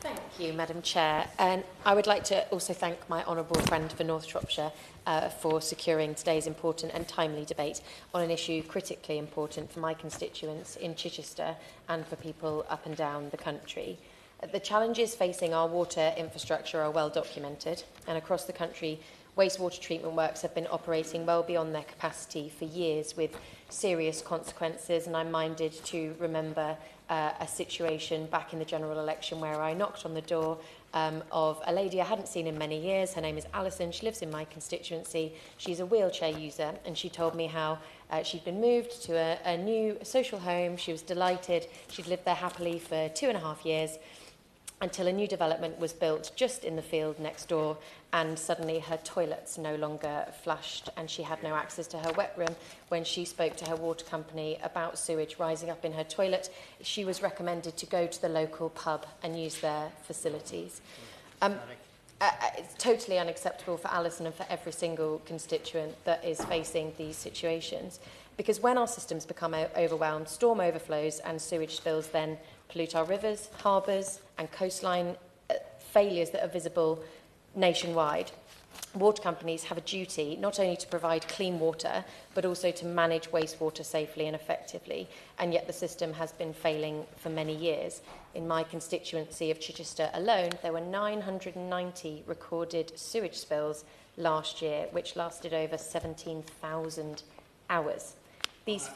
Thank you, Madam Chair. And I would like to also thank my honourable friend for North Shropshire for securing today's important and timely debate on an issue critically important for my constituents in Chichester and for people up and down the country. The challenges facing our water infrastructure are well documented, and across the country, wastewater treatment works have been operating well beyond their capacity for years with serious consequences, and I'm minded to remember a situation back in the general election where I knocked on the door of a lady I hadn't seen in many years. Her name is Alison. She lives in my constituency. She's a wheelchair user, and she told me how she'd been moved to a new social home. She was delighted. She'd lived there happily for 2.5 years until a new development was built just in the field next door, and suddenly her toilets no longer flushed and she had no access to her wet room. When she spoke to her water company about sewage rising up in her toilet, she was recommended to go to the local pub and use their facilities. It's totally unacceptable for Alison and for every single constituent that is facing these situations, because when our systems become overwhelmed, storm overflows and sewage spills then pollute our rivers, harbours and coastline, failures that are visible nationwide. Water companies have a duty not only to provide clean water, but also to manage wastewater safely and effectively, and yet the system has been failing for many years. In my constituency of Chichester alone, there were 990 recorded sewage spills last year, which lasted over 17,000 hours. These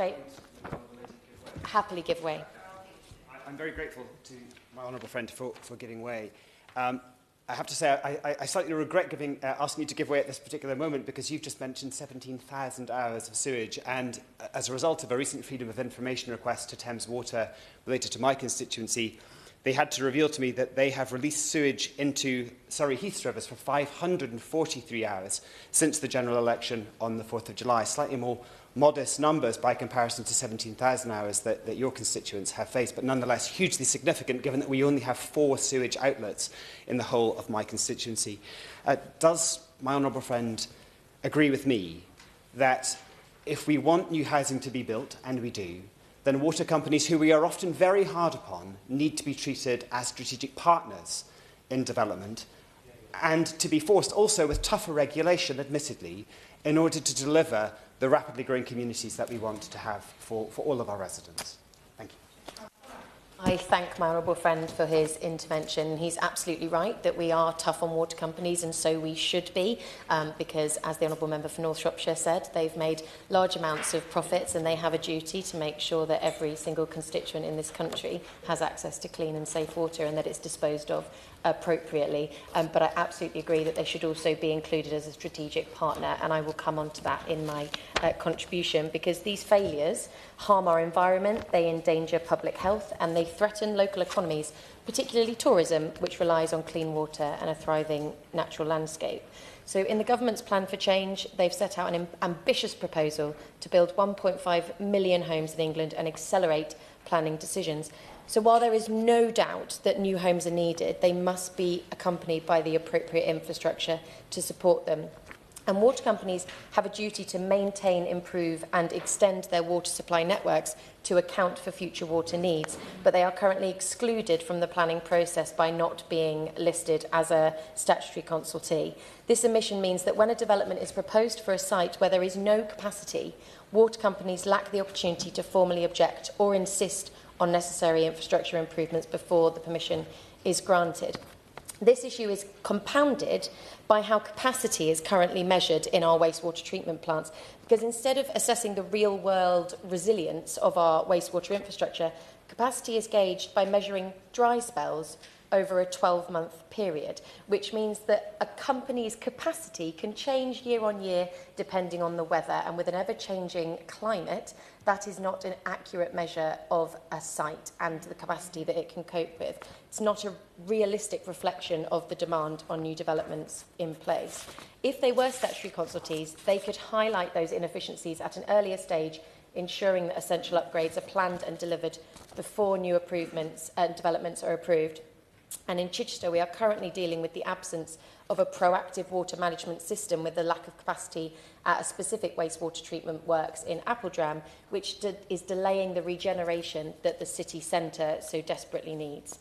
happily give way. I'm very grateful to my honourable friend for giving way. I have to say, I slightly regret asking you to give way at this particular moment, because you've just mentioned 17,000 hours of sewage, and as a result of a recent Freedom of Information request to Thames Water related to my constituency, they had to reveal to me that they have released sewage into Surrey Heath rivers for 543 hours since the general election on the 4th of July, slightly more modest numbers by comparison to 17,000 hours that your constituents have faced, but nonetheless hugely significant given that we only have 4 sewage outlets in the whole of my constituency. Does my honourable friend agree with me that if we want new housing to be built, and we do, then water companies, who we are often very hard upon, need to be treated as strategic partners in development, and to be forced also with tougher regulation, admittedly, in order to deliver the rapidly growing communities that we want to have for all of our residents? Thank you. I thank my honourable friend for his intervention. He's absolutely right that we are tough on water companies, and so we should be, because, as the honourable member for North Shropshire said, they've made large amounts of profits and they have a duty to make sure that every single constituent in this country has access to clean and safe water and that it's disposed of appropriately. But I absolutely agree that they should also be included as a strategic partner, and I will come on to that in my contribution, because these failures harm our environment, they endanger public health, and they threaten local economies, particularly tourism, which relies on clean water and a thriving natural landscape. So in the government's plan for change, they've set out an ambitious proposal to build 1.5 million homes in England and accelerate planning decisions. So while there is no doubt that new homes are needed, they must be accompanied by the appropriate infrastructure to support them. And water companies have a duty to maintain, improve and extend their water supply networks to account for future water needs, but they are currently excluded from the planning process by not being listed as a statutory consultee. This omission means that when a development is proposed for a site where there is no capacity, water companies lack the opportunity to formally object or insist on necessary infrastructure improvements before the permission is granted. This issue is compounded by how capacity is currently measured in our wastewater treatment plants, because instead of assessing the real-world resilience of our wastewater infrastructure, capacity is gauged by measuring dry spells over a 12-month period, which means that a company's capacity can change year on year depending on the weather, and with an ever-changing climate, that is not an accurate measure of a site and the capacity that it can cope with. It's not a realistic reflection of the demand on new developments in place. If they were statutory consultees, they could highlight those inefficiencies at an earlier stage, ensuring that essential upgrades are planned and delivered before new improvements and developments are approved. And in Chichester, we are currently dealing with the absence of a proactive water management system, with the lack of capacity at a specific wastewater treatment works in Appledram, which is delaying the regeneration that the city centre so desperately needs.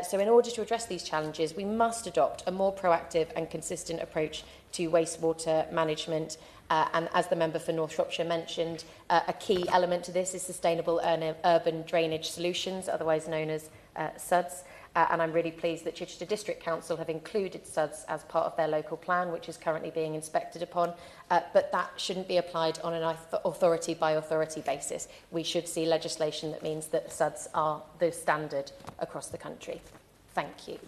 So in order to address these challenges, we must adopt a more proactive and consistent approach to wastewater management. And as the member for North Shropshire mentioned, a key element to this is sustainable urban drainage solutions, otherwise known as SUDS. And I'm really pleased that Chichester District Council have included SUDS as part of their local plan, which is currently being inspected upon. But that shouldn't be applied on an authority by authority basis. We should see legislation that means that SUDS are the standard across the country. Thank you.